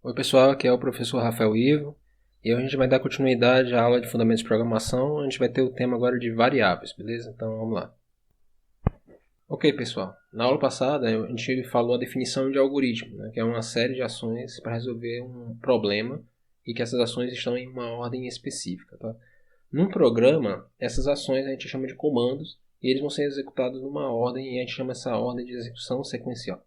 Oi pessoal, aqui é o professor Rafael Ivo e hoje a gente vai dar continuidade à aula de Fundamentos de Programação. A gente vai ter o tema agora de variáveis, beleza? Então vamos lá. Ok pessoal, na aula passada a gente falou a definição de algoritmo, né, que é uma série de ações para resolver um problema e que essas ações estão em uma ordem específica. Tá? Num programa, essas ações a gente chama de comandos e eles vão ser executados numa ordem e a gente chama essa ordem de execução sequencial.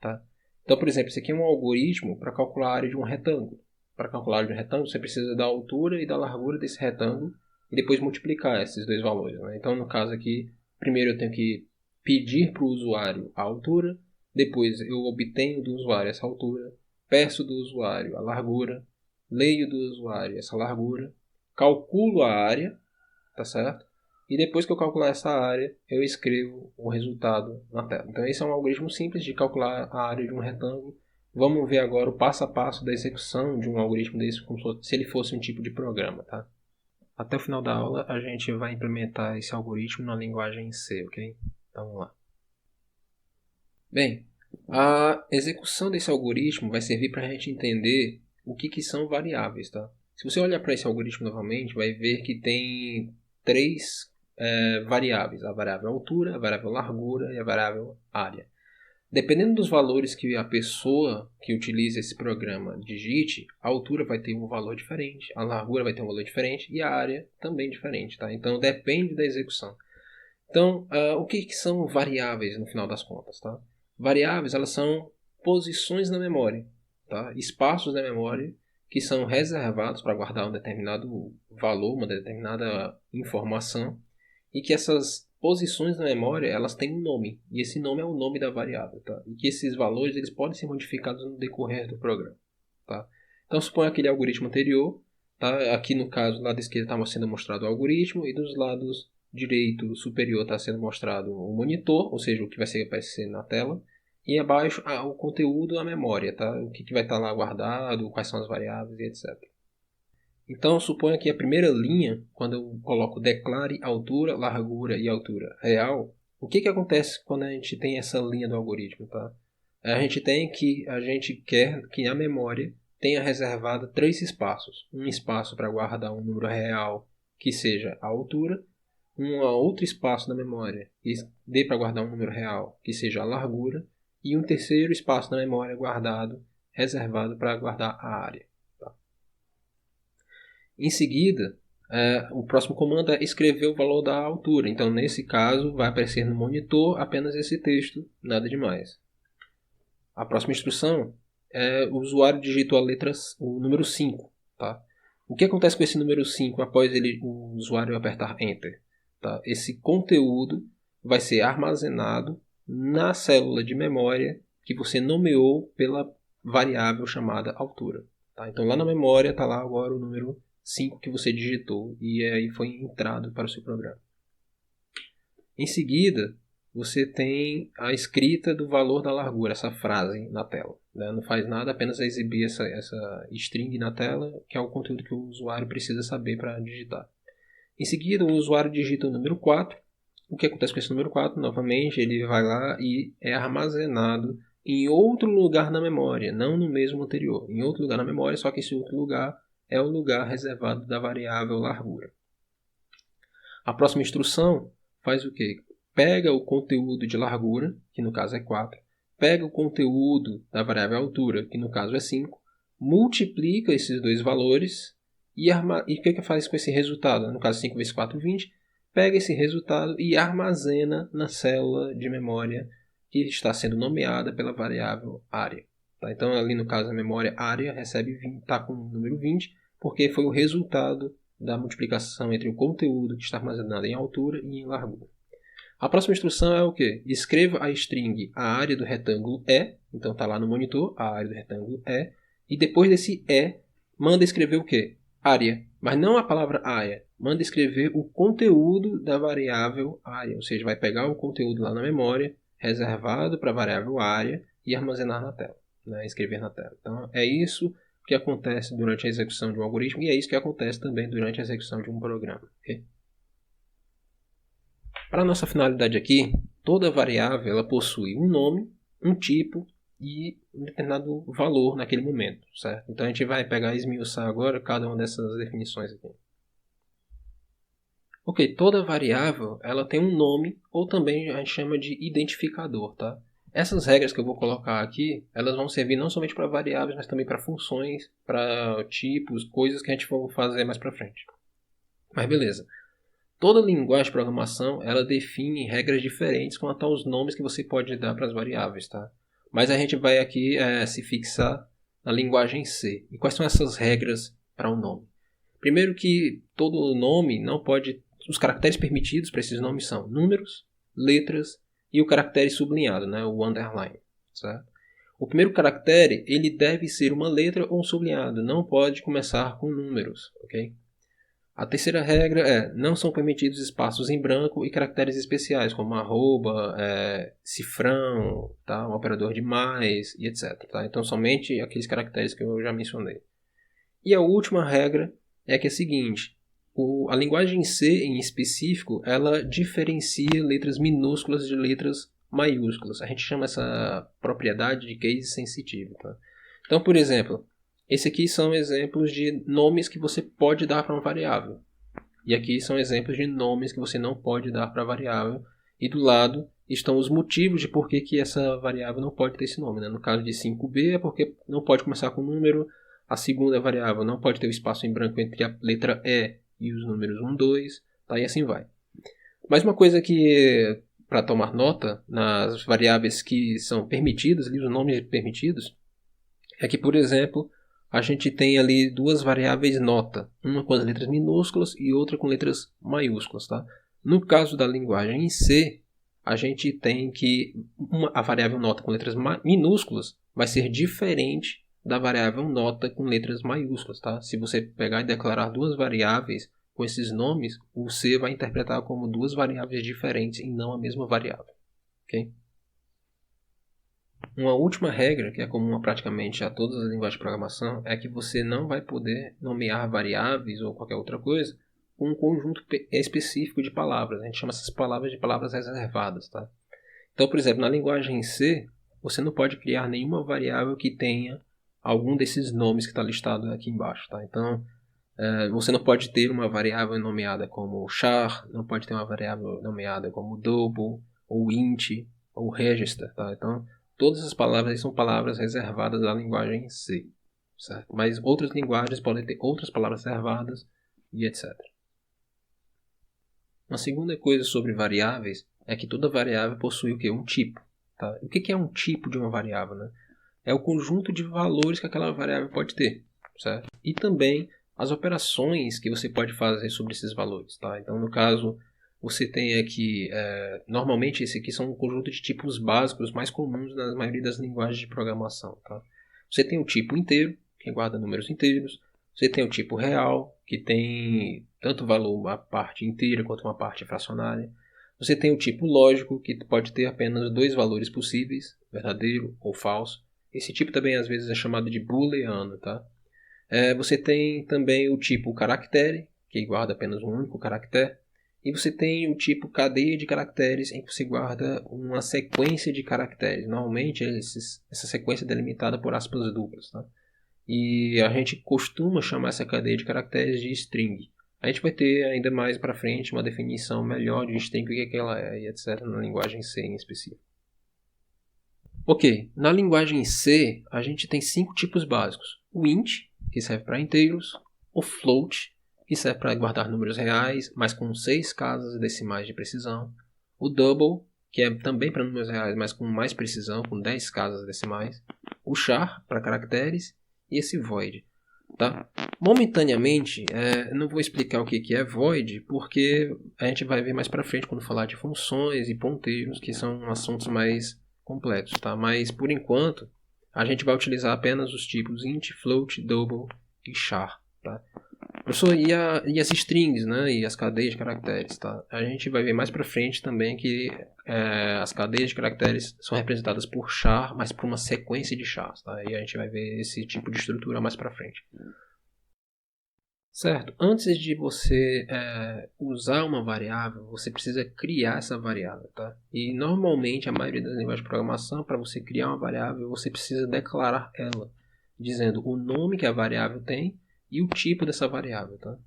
Tá? Então, por exemplo, isso aqui é um algoritmo para calcular a área de um retângulo. Para calcular a área de um retângulo, você precisa da altura e da largura desse retângulo e depois multiplicar esses dois valores. Né? Então, no caso aqui, primeiro eu tenho que pedir para o usuário a altura, depois eu obtenho do usuário essa altura, peço do usuário a largura, leio do usuário essa largura, calculo a área, tá certo? E depois que eu calcular essa área, eu escrevo o resultado na tela. Então esse é um algoritmo simples de calcular a área de um retângulo. Vamos ver agora o passo a passo da execução de um algoritmo desse, como se ele fosse um tipo de programa. Tá? Até o final da aula a gente vai implementar esse algoritmo na linguagem C, ok? Então vamos lá. Bem, a execução desse algoritmo vai servir para a gente entender o que são variáveis. Tá? Se você olhar para esse algoritmo novamente, vai ver que tem três variáveis: a variável altura, a variável largura e a variável área. Dependendo dos valores que a pessoa que utiliza esse programa digite, a altura vai ter um valor diferente, a largura vai ter um valor diferente e a área também diferente. Tá? Então depende da execução. Então, o que são variáveis no final das contas? Tá? Variáveis, elas são posições na memória, tá? Espaços da memória que são reservados para guardar um determinado valor, uma determinada informação, e que essas posições na memória, elas têm um nome, e esse nome é o nome da variável, tá? E que esses valores eles podem ser modificados no decorrer do programa, tá? Então, suponha aquele algoritmo anterior, tá? Aqui no caso, do lado esquerdo está sendo mostrado o algoritmo, e dos lados direito superior está sendo mostrado o monitor, ou seja, o que vai aparecer na tela, e abaixo o conteúdo, a memória, tá? O que vai estar lá guardado, quais são as variáveis e etc. Então, suponha que a primeira linha, quando eu coloco declare altura, largura e altura real, o que acontece quando a gente tem essa linha do algoritmo? Tá? A gente quer que a memória tenha reservado três espaços. Um espaço para guardar um número real que seja a altura, um outro espaço na memória que dê para guardar um número real que seja a largura, e um terceiro espaço na memória reservado para guardar a área. Em seguida, o próximo comando é escrever o valor da altura. Então, nesse caso, vai aparecer no monitor apenas esse texto, nada demais. A próxima instrução é o usuário digitou o número 5. Tá? O que acontece com esse número 5 após o usuário apertar Enter? Tá? Esse conteúdo vai ser armazenado na célula de memória que você nomeou pela variável chamada altura. Tá? Então, lá na memória está lá agora o número 5 que você digitou e aí foi entrado para o seu programa. Em seguida, você tem a escrita do valor da largura, essa frase na tela. Né? Não faz nada, apenas exibir essa string na tela, que é o conteúdo que o usuário precisa saber para digitar. Em seguida, o usuário digita o número 4. O que acontece com esse número 4? Novamente, ele vai lá e é armazenado em outro lugar na memória, não no mesmo anterior. Em outro lugar na memória, só que esse outro lugar é o lugar reservado da variável largura. A próxima instrução faz o quê? Pega o conteúdo de largura, que no caso é 4, pega o conteúdo da variável altura, que no caso é 5, multiplica esses dois valores e o que faz com esse resultado? No caso 5 vezes 4, 20. Pega esse resultado e armazena na célula de memória que está sendo nomeada pela variável área. Tá? Então, ali no caso a memória área está com o número 20, porque foi o resultado da multiplicação entre o conteúdo que está armazenado em altura e em largura. A próxima instrução é o quê? Escreva a string a área do retângulo E, então está lá no monitor, a área do retângulo E, e depois desse E, manda escrever o quê? Área, mas não a palavra área, manda escrever o conteúdo da variável área, ou seja, vai pegar o conteúdo lá na memória, reservado para a variável área, e armazenar na tela, né? Escrever na tela. Então é isso que acontece durante a execução de um algoritmo, e é isso que acontece também durante a execução de um programa. Okay? Para a nossa finalidade aqui, toda variável ela possui um nome, um tipo e um determinado valor naquele momento, certo? Então a gente vai pegar e esmiuçar agora cada uma dessas definições aqui. Ok, toda variável ela tem um nome ou também a gente chama de identificador, tá? Essas regras que eu vou colocar aqui, elas vão servir não somente para variáveis, mas também para funções, para tipos, coisas que a gente for fazer mais para frente. Mas beleza. Toda linguagem de programação, ela define regras diferentes quanto aos nomes que você pode dar para as variáveis, tá? Mas a gente vai aqui se fixar na linguagem C. E quais são essas regras para um nome? Primeiro que todo nome não pode... Os caracteres permitidos para esses nomes são números, letras e o caractere sublinhado, né? O underline, certo? O primeiro caractere, ele deve ser uma letra ou um sublinhado, não pode começar com números, ok? A terceira regra é, não são permitidos espaços em branco e caracteres especiais, como arroba, cifrão, tá? Um operador de mais e etc. Tá? Então, somente aqueles caracteres que eu já mencionei. E a última regra é que é a seguinte, a linguagem C, em específico, ela diferencia letras minúsculas de letras maiúsculas. A gente chama essa propriedade de case sensitive. Tá? Então, por exemplo... Esse aqui são exemplos de nomes que você pode dar para uma variável. E aqui são exemplos de nomes que você não pode dar para a variável. E do lado estão os motivos de por que essa variável não pode ter esse nome. Né? No caso de 5b é porque não pode começar com número. A segunda variável não pode ter o espaço em branco entre a letra E e os números 1, 2. Tá? E assim vai. Mas uma coisa que, para tomar nota, nas variáveis que são permitidas, ali, os nomes permitidos, é que, por exemplo... a gente tem ali duas variáveis nota, uma com as letras minúsculas e outra com letras maiúsculas. Tá? No caso da linguagem em C, a gente tem que a variável nota com letras minúsculas vai ser diferente da variável nota com letras maiúsculas. Tá? Se você pegar e declarar duas variáveis com esses nomes, o C vai interpretar como duas variáveis diferentes e não a mesma variável. Okay? Uma última regra, que é comum praticamente a todas as linguagens de programação, é que você não vai poder nomear variáveis ou qualquer outra coisa com um conjunto específico de palavras. A gente chama essas palavras de palavras reservadas. Tá? Então, por exemplo, na linguagem C, você não pode criar nenhuma variável que tenha algum desses nomes que está listado aqui embaixo. Tá? Então, você não pode ter uma variável nomeada como char, não pode ter uma variável nomeada como double, ou int, ou register. Tá? Então, todas essas palavras são palavras reservadas da linguagem C. Certo? Mas outras linguagens podem ter outras palavras reservadas e etc. Uma segunda coisa sobre variáveis é que toda variável possui o quê? Um tipo. Tá? O que é um tipo de uma variável? Né? É o conjunto de valores que aquela variável pode ter. Certo? E também as operações que você pode fazer sobre esses valores. Tá? Então, no caso... você tem aqui, normalmente esse aqui são um conjunto de tipos básicos mais comuns na maioria das linguagens de programação. Tá? Você tem o tipo inteiro, que guarda números inteiros. Você tem o tipo real, que tem tanto valor a parte inteira quanto uma parte fracionária. Você tem o tipo lógico, que pode ter apenas dois valores possíveis, verdadeiro ou falso. Esse tipo também às vezes é chamado de booleano. Tá? Você tem também o tipo caractere, que guarda apenas um único caractere. E você tem o tipo cadeia de caracteres, em que você guarda uma sequência de caracteres. Normalmente essa sequência é delimitada por aspas duplas. Tá? E a gente costuma chamar essa cadeia de caracteres de string. A gente vai ter ainda mais para frente uma definição melhor de string, o que ela é, e etc. na linguagem C em específico. Ok, na linguagem C a gente tem 5 tipos básicos. O int, que serve para inteiros. O float, que serve para guardar números reais, mas com 6 casas decimais de precisão. O double, que é também para números reais, mas com mais precisão, com 10 casas decimais. O char, para caracteres. E esse void. Tá? Momentaneamente, não vou explicar o que é void, porque a gente vai ver mais para frente quando falar de funções e ponteiros, que são assuntos mais complexos. Tá? Mas, por enquanto, a gente vai utilizar apenas os tipos int, float, double e char. Tá? Professor, e as strings, né? E as cadeias de caracteres, tá? A gente vai ver mais pra frente também que as cadeias de caracteres são representadas por char, mas por uma sequência de chars, tá? E a gente vai ver esse tipo de estrutura mais pra frente. Certo? Antes de você usar uma variável, você precisa criar essa variável, tá? E normalmente a maioria das linguagens de programação, para você criar uma variável, você precisa declarar ela, dizendo o nome que a variável tem e o tipo dessa variável, tá?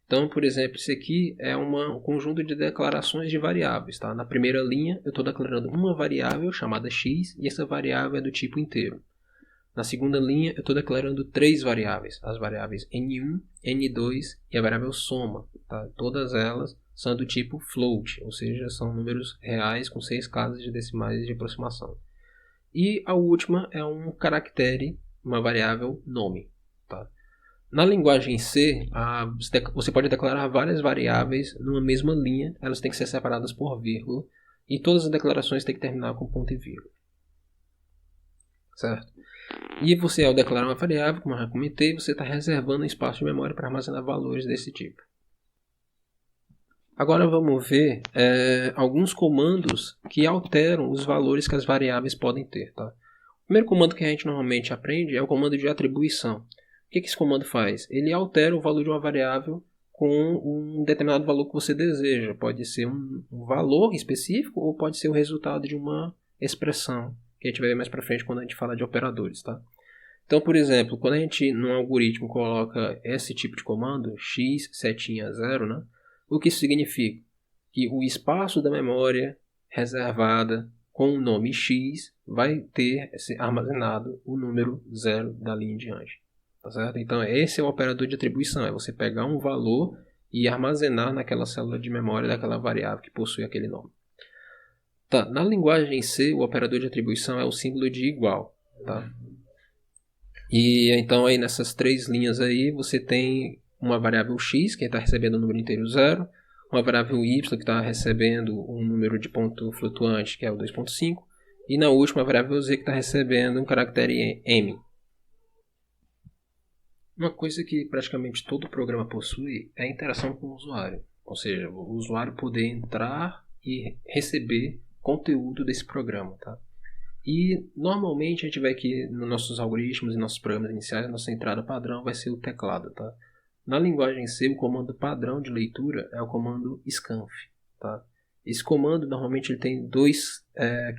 Então, por exemplo, isso aqui é um conjunto de declarações de variáveis, tá? Na primeira linha, eu estou declarando uma variável chamada x e essa variável é do tipo inteiro. Na segunda linha, eu estou declarando 3 variáveis, as variáveis n1, n2 e a variável soma. Tá? Todas elas são do tipo float, ou seja, são números reais com 6 casas de decimais de aproximação. E a última é um caractere, uma variável nome. Tá? Na linguagem C, você pode declarar várias variáveis numa mesma linha, elas têm que ser separadas por vírgula, e todas as declarações têm que terminar com ponto e vírgula. Certo? E você, ao declarar uma variável, como eu já comentei, você está reservando espaço de memória para armazenar valores desse tipo. Agora vamos ver alguns comandos que alteram os valores que as variáveis podem ter. Tá? O primeiro comando que a gente normalmente aprende é o comando de atribuição. O que esse comando faz? Ele altera o valor de uma variável com um determinado valor que você deseja. Pode ser um valor específico ou pode ser o resultado de uma expressão, que a gente vai ver mais para frente quando a gente fala de operadores. Tá? Então, por exemplo, quando a gente no algoritmo coloca esse tipo de comando, x setinha 0, né, o que isso significa? Que o espaço da memória reservada com o nome x vai ter armazenado o número 0 dali em diante. Tá certo? Então, esse é o operador de atribuição, é você pegar um valor e armazenar naquela célula de memória daquela variável que possui aquele nome. Tá, na linguagem C, o operador de atribuição é o símbolo de igual. Tá? E então aí nessas 3 linhas aí você tem uma variável x que está recebendo o número inteiro 0, uma variável y que está recebendo um número de ponto flutuante que é o 2.5 e na última a variável z que está recebendo um caractere m. Uma coisa que praticamente todo programa possui é a interação com o usuário, ou seja, o usuário poder entrar e receber conteúdo desse programa, tá? E normalmente a gente vê que nos nossos algoritmos e nossos programas iniciais, a nossa entrada padrão vai ser o teclado. Tá? Na linguagem C, o comando padrão de leitura é o comando scanf. Tá? Esse comando normalmente ele tem 2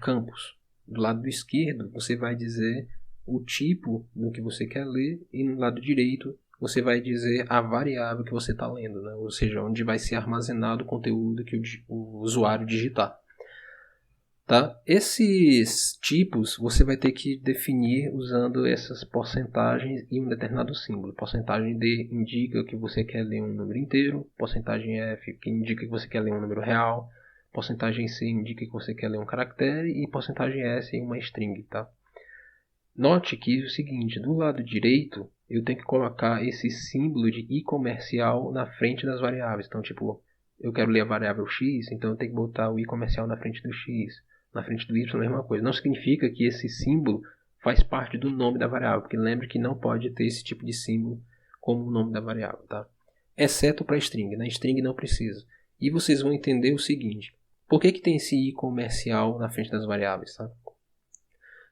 campos. Do lado esquerdo você vai dizer o tipo do que você quer ler e no lado direito você vai dizer a variável que você está lendo, né? Ou seja, onde vai ser armazenado o conteúdo que o usuário digitar. Tá? Esses tipos você vai ter que definir usando essas porcentagens e um determinado símbolo. Porcentagem D indica que você quer ler um número inteiro, porcentagem F que indica que você quer ler um número real, porcentagem C indica que você quer ler um caractere e porcentagem S uma string. Tá? Note que é o seguinte, do lado direito eu tenho que colocar esse símbolo de i comercial na frente das variáveis. Então, tipo, eu quero ler a variável x, então eu tenho que botar o i comercial na frente do x. Na frente do y é a mesma coisa. Não significa que esse símbolo faz parte do nome da variável, porque lembre que não pode ter esse tipo de símbolo como o nome da variável, tá? Exceto para string, na string não precisa. E vocês vão entender o seguinte, por que tem esse i comercial na frente das variáveis, tá?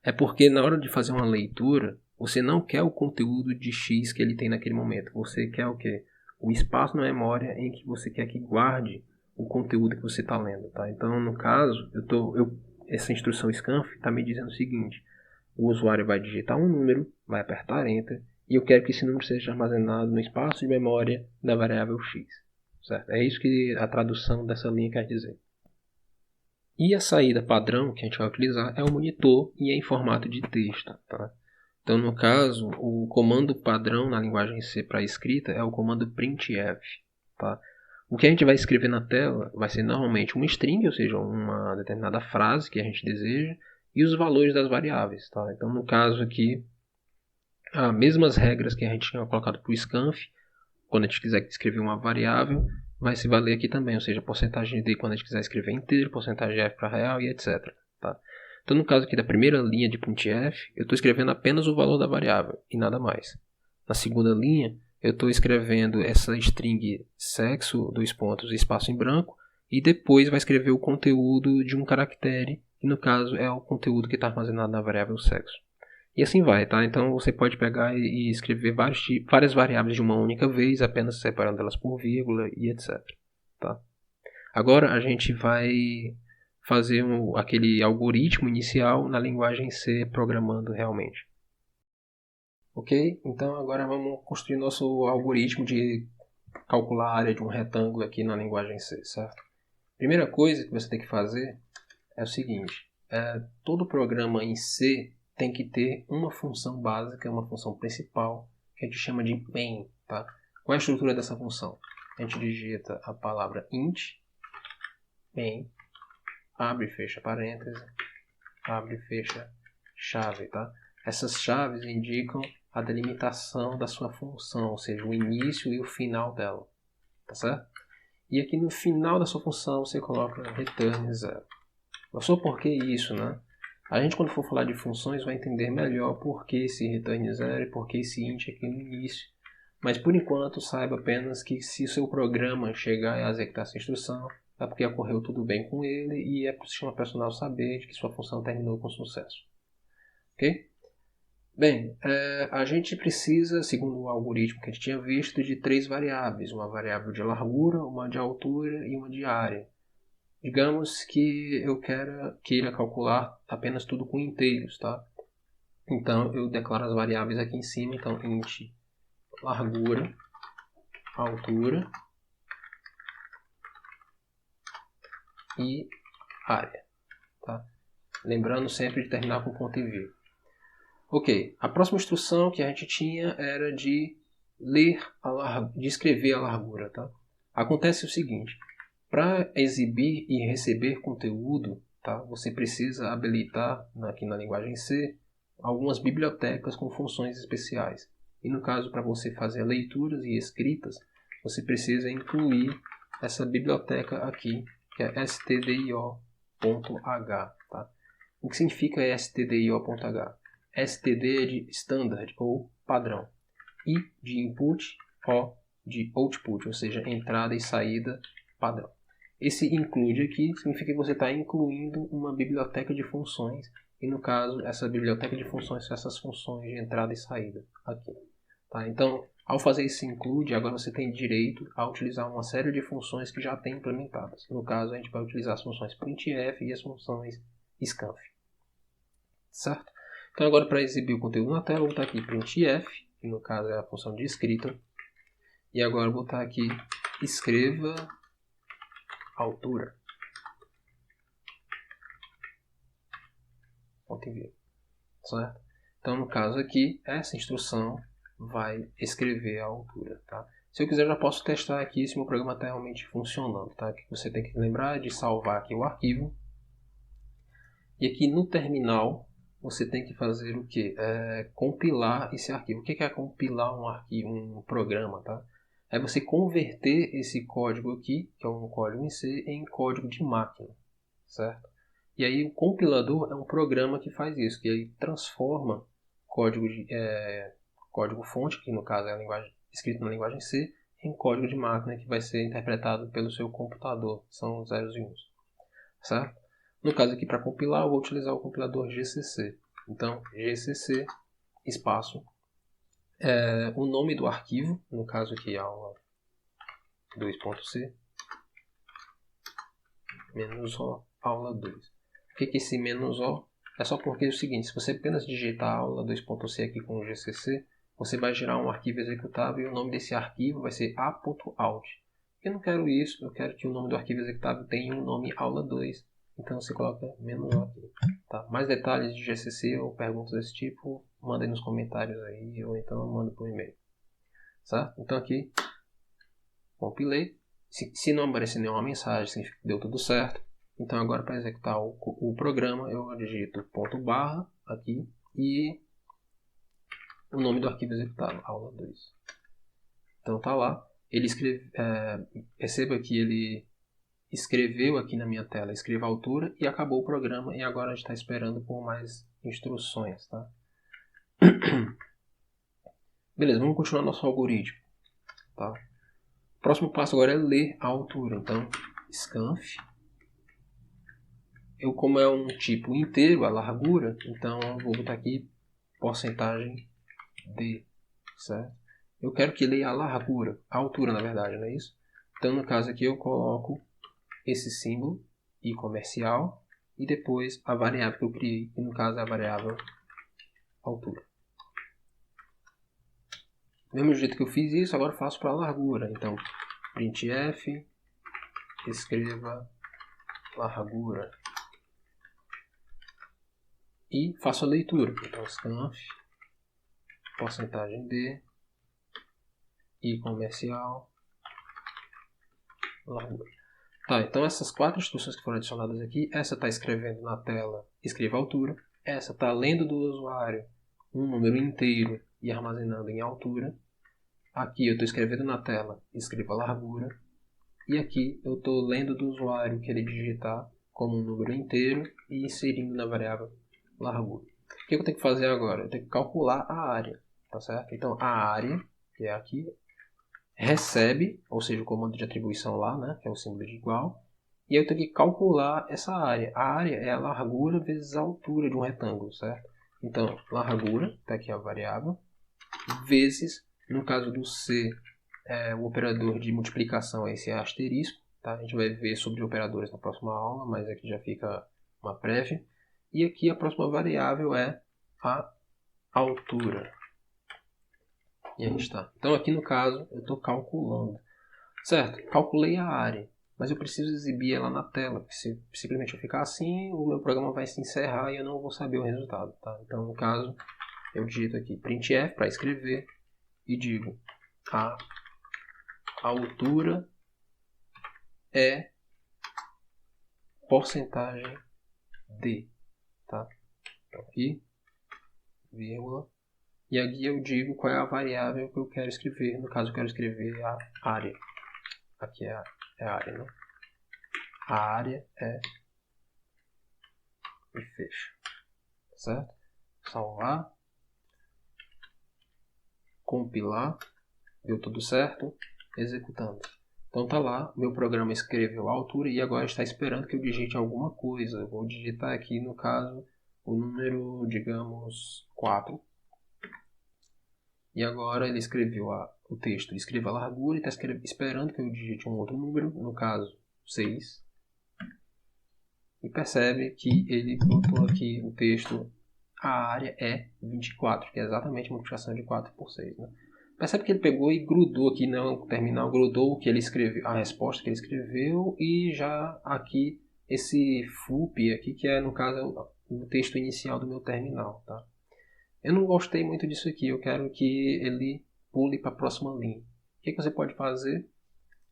É porque na hora de fazer uma leitura, você não quer o conteúdo de x que ele tem naquele momento, você quer o quê? O espaço na memória em que você quer que guarde o conteúdo que você está lendo, tá? Então, no caso, essa instrução scanf está me dizendo o seguinte, o usuário vai digitar um número, vai apertar Enter, e eu quero que esse número seja armazenado no espaço de memória da variável x. Certo? É isso que a tradução dessa linha quer dizer. E a saída padrão que a gente vai utilizar é o monitor e é em formato de texto. Tá? Então, no caso, o comando padrão na linguagem C para escrita é o comando printf. Tá? O que a gente vai escrever na tela vai ser normalmente uma string, ou seja, uma determinada frase que a gente deseja, e os valores das variáveis. Tá? Então, no caso aqui, as mesmas regras que a gente tinha colocado para o scanf, quando a gente quiser escrever uma variável, vai se valer aqui também, ou seja, porcentagem D quando a gente quiser escrever inteiro, porcentagem F para real e etc. Tá? Então, no caso aqui da primeira linha de printf, eu estou escrevendo apenas o valor da variável e nada mais. Na segunda linha, eu estou escrevendo essa string sexo, 2 pontos, espaço em branco, e depois vai escrever o conteúdo de um caractere, que no caso é o conteúdo que está armazenado na variável sexo. E assim vai, tá? Então você pode pegar e escrever várias variáveis de uma única vez, apenas separando elas por vírgula e etc. Tá? Agora a gente vai fazer aquele algoritmo inicial na linguagem C, programando realmente. Ok? Então agora vamos construir nosso algoritmo de calcular a área de um retângulo aqui na linguagem C, certo? Primeira coisa que você tem que fazer é o seguinte, todo programa em C tem que ter uma função básica, uma função principal, que a gente chama de main, tá? Qual é a estrutura dessa função? A gente digita a palavra int, main, abre e fecha parêntese, abre e fecha chave, tá? Essas chaves indicam a delimitação da sua função, ou seja, o início e o final dela, tá certo? E aqui no final da sua função você coloca return 0. Só por que isso, né? A gente, quando for falar de funções, vai entender melhor por que esse return 0 e por que esse int aqui no início. Mas, por enquanto, saiba apenas que se o seu programa chegar a executar essa instrução, é porque ocorreu tudo bem com ele e é para o sistema operacional saber de que sua função terminou com sucesso. Ok? Bem, a gente precisa, segundo o algoritmo que a gente tinha visto, de 3 variáveis. Uma variável de largura, uma de altura e uma de área. Digamos que eu queira calcular apenas tudo com inteiros, tá? Então eu declaro as variáveis aqui em cima, então int largura, altura e área, tá? Lembrando sempre de terminar com ponto e vírgula. Ok, a próxima instrução que a gente tinha era de escrever a largura, tá? Acontece o seguinte, para exibir e receber conteúdo, tá, você precisa habilitar, aqui na linguagem C, algumas bibliotecas com funções especiais. E no caso, para você fazer leituras e escritas, você precisa incluir essa biblioteca aqui, que é stdio.h. Tá? O que significa stdio.h? std é de standard, ou padrão. I de input, O de output, ou seja, entrada e saída padrão. Esse include aqui significa que você está incluindo uma biblioteca de funções, e no caso, essa biblioteca de funções são essas funções de entrada e saída aqui. Tá? Então, ao fazer esse include, agora você tem direito a utilizar uma série de funções que já tem implementadas. No caso, a gente vai utilizar as funções printf e as funções scanf. Certo? Então, agora para exibir o conteúdo na tela, eu vou botar aqui printf, que no caso é a função de escrita, e agora eu vou botar aqui escreva altura. Ponto e vírgula. Certo? Então, no caso aqui, essa instrução vai escrever a altura. Tá? Se eu quiser, eu já posso testar aqui se meu programa está realmente funcionando. Tá? Que você tem que lembrar de salvar aqui o arquivo. E aqui no terminal, você tem que fazer o quê? Compilar esse arquivo. O que é compilar um arquivo, um programa? Tá? É você converter esse código aqui, que é um código em C, em código de máquina. Certo? E aí o compilador é um programa que faz isso, que aí transforma código fonte, que no caso é a linguagem, escrito na linguagem C, em código de máquina que vai ser interpretado pelo seu computador, são os zeros e uns. Certo? No caso aqui, para compilar, eu vou utilizar o compilador GCC. Então, GCC, espaço, o nome do arquivo, no caso aqui, aula 2.c, menos O, aula 2. O que é esse menos O? É só porque é o seguinte, se você apenas digitar aula 2.c aqui com o GCC, você vai gerar um arquivo executável e o nome desse arquivo vai ser a.out. Eu não quero isso, eu quero que o nome do arquivo executável tenha um nome aula 2. Então você coloca menos O aqui. Tá? Mais detalhes de GCC ou perguntas desse tipo, mandem nos comentários aí, ou então manda por e-mail. Certo? Então aqui, compilei. Se não aparecer nenhuma mensagem, significa que deu tudo certo. Então agora para executar o programa, eu digito ponto barra aqui e o nome do arquivo executado, aula 2. Então tá lá. Ele perceba que ele escreveu aqui na minha tela, escreva a altura e acabou o programa e agora a gente está esperando por mais instruções, tá? Beleza, vamos continuar nosso algoritmo, tá? O próximo passo agora é ler a altura, então scanf. Como é um tipo inteiro, a largura, então eu vou botar aqui porcentagem D, certo? Eu quero que leia a largura, a altura na verdade, não é isso? Então no caso aqui eu coloco esse símbolo I comercial e depois a variável que eu criei, que no caso é a variável altura. Do mesmo jeito que eu fiz isso, agora eu faço para a largura. Então, printf, escreva largura. E faço a leitura. Então, scanf, porcentagem D, I comercial, largura. Tá, então essas 4 instruções que foram adicionadas aqui, essa está escrevendo na tela, escreva altura. Essa está lendo do usuário um número inteiro e armazenando em altura. Aqui eu estou escrevendo na tela, escreva largura. E aqui eu estou lendo do usuário que ele digitar como um número inteiro e inserindo na variável largura. O que eu tenho que fazer agora? Eu tenho que calcular a área, tá certo? Então a área, que é aqui, recebe, ou seja, o comando de atribuição lá, né, que é o símbolo de igual, e eu tenho que calcular essa área. A área é a largura vezes a altura de um retângulo, certo? Então, largura, está aqui a variável, vezes, no caso do C, o operador de multiplicação é esse asterisco, tá? A gente vai ver sobre operadores na próxima aula, mas aqui já fica uma prévia. E aqui a próxima variável é a altura. E aí está. Então aqui no caso eu estou calculando. Certo, calculei a área, mas eu preciso exibir ela na tela. Se simplesmente eu ficar assim, o meu programa vai se encerrar e eu não vou saber o resultado. Tá? Então no caso eu digito aqui printf para escrever e digo a altura é porcentagem D. Tá? Então aqui, vírgula. E aqui eu digo qual é a variável que eu quero escrever. No caso eu quero escrever a área. Aqui é a área, né? A área é... e fecha. Certo? Salvar. Compilar. Deu tudo certo. Executando. Então tá lá, meu programa escreveu a altura e agora está esperando que eu digite alguma coisa. Eu vou digitar aqui, no caso, o número, digamos, 4. E agora ele escreveu o texto, escreva a largura e está esperando que eu digite um outro número, no caso 6. E percebe que ele botou aqui o texto, a área é 24, que é exatamente a multiplicação de 4 por 6. Né? Percebe que ele pegou e grudou aqui no terminal, grudou o que ele escreveu, a resposta que ele escreveu e já aqui esse FUP aqui, que é no caso o texto inicial do meu terminal. Tá? Eu não gostei muito disso aqui, eu quero que ele pule para a próxima linha. O que você pode fazer?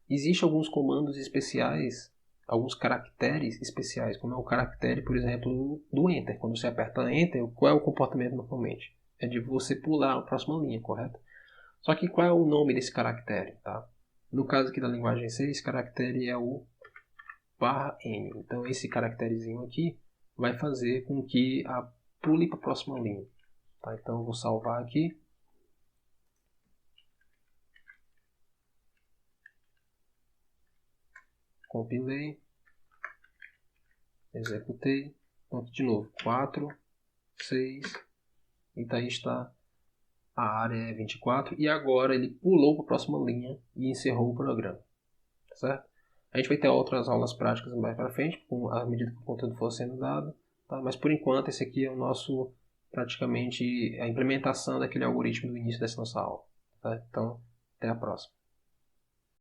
Existem alguns comandos especiais, alguns caracteres especiais, como é o caractere, por exemplo, do Enter. Quando você aperta Enter, qual é o comportamento normalmente? É de você pular a próxima linha, correto? Só que qual é o nome desse caractere? Tá? No caso aqui da linguagem C, esse caractere é o /n. Então esse caracterezinho aqui vai fazer com que pule para a próxima linha. Tá, então eu vou salvar aqui. Compilei. Executei. Então aqui de novo. 4, 6. E daí está. A área é 24. E agora ele pulou para a próxima linha e encerrou o programa. Certo? A gente vai ter outras aulas práticas mais para frente, à medida que o conteúdo for sendo dado. Tá? Mas por enquanto esse aqui é o nosso... praticamente a implementação daquele algoritmo do início dessa nossa aula. Tá? Então, até a próxima.